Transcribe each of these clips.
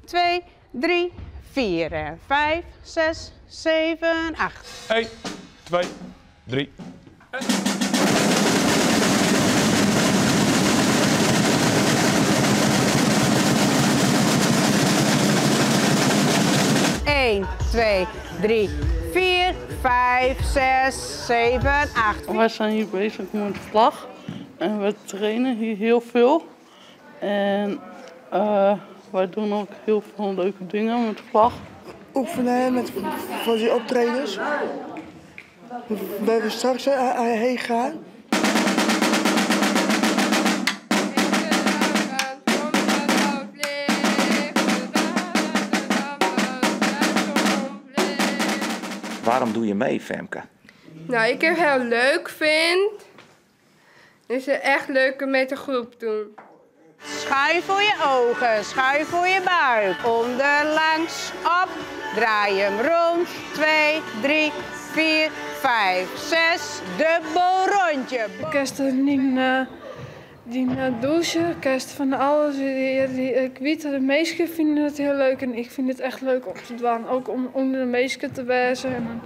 2, 3, 4 en 5, 6, 7, 8. 1, 2, 3. 1, 2, 3, 4, 5, 6, 7, 8. Wij zijn hier bezig met de vlag en we trainen hier heel veel. En wij doen ook heel veel leuke dingen met de vlag. Oefenen met van die optredens. Waar we straks heen gaan. Waarom doe je mee, Femke? Nou, ik het heel leuk vind. Dus het echt leuk om met de groep doen. Schuif voor je ogen, schuif voor je buik. Onderlangs, op, draai hem rond. 2, 3, 4, 5, 6, dubbel rondje. Kerst die douchen, kerst van alles. Ik weet dat de meesten vinden het heel leuk en ik vind het echt leuk om te doen. Ook om onder de meesten te wezen en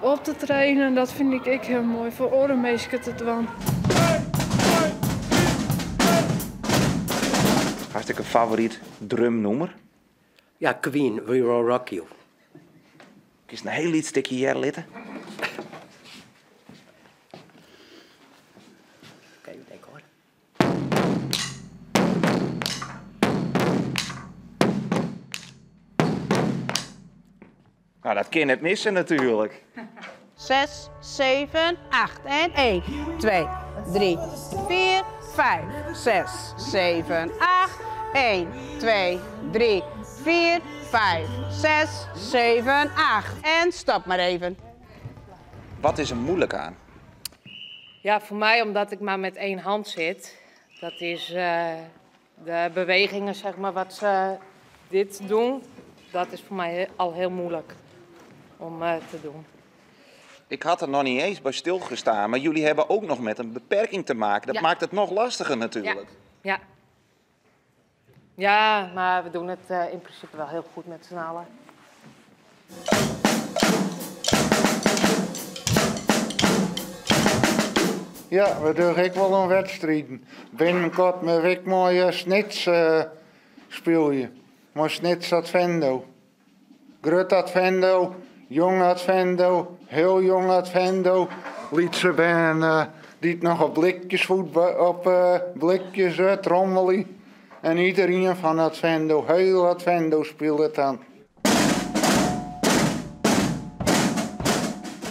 op te trainen. Dat vind ik heel mooi, voor oren meesten te doen. Hartstikke favoriet drumnummer? Ja, Queen, We Will Rock You. Is een heel liedje hier litten? Oké, denk hoor. Nou, dat kan het missen natuurlijk. 6, 7, 8 en 1, 2, 3, 4, 5, 6, 7, 8. 1, 2, 3, 4, 5, 6, 7, 8. En stop maar even. Wat is er moeilijk aan? Ja, voor mij omdat ik maar met één hand zit. Dat is de bewegingen, zeg maar, wat ze dit doen. Dat is voor mij al heel moeilijk om te doen. Ik had er nog niet eens bij stilgestaan, maar jullie hebben ook nog met een beperking te maken. Dat maakt het nog lastiger natuurlijk. Ja. Ja, maar we doen het in principe wel heel goed met z'n allen. Ja, we doen ook wel een wedstrijd. Binnenkort met ik mooie snits spelen. Maar snits advendo. Groot advendo, jong advendo, heel jong advendo. Liet ze ben die nog op blikjes blikjes trommelen. En iedereen van Advendo, heel Advendo speelt het aan.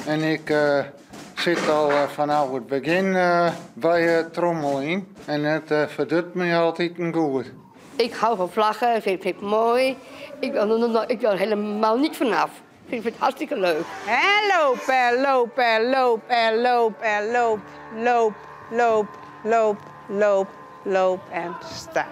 En ik zit al vanaf het begin bij het trommeling. En het verdoet me altijd een goed. Ik hou van vlaggen, vind ik mooi. Ik wil er helemaal niet vanaf. Ik vind het hartstikke leuk. En loop en loop en loop en loop en loop, loop, loop, loop, loop, loop en sta.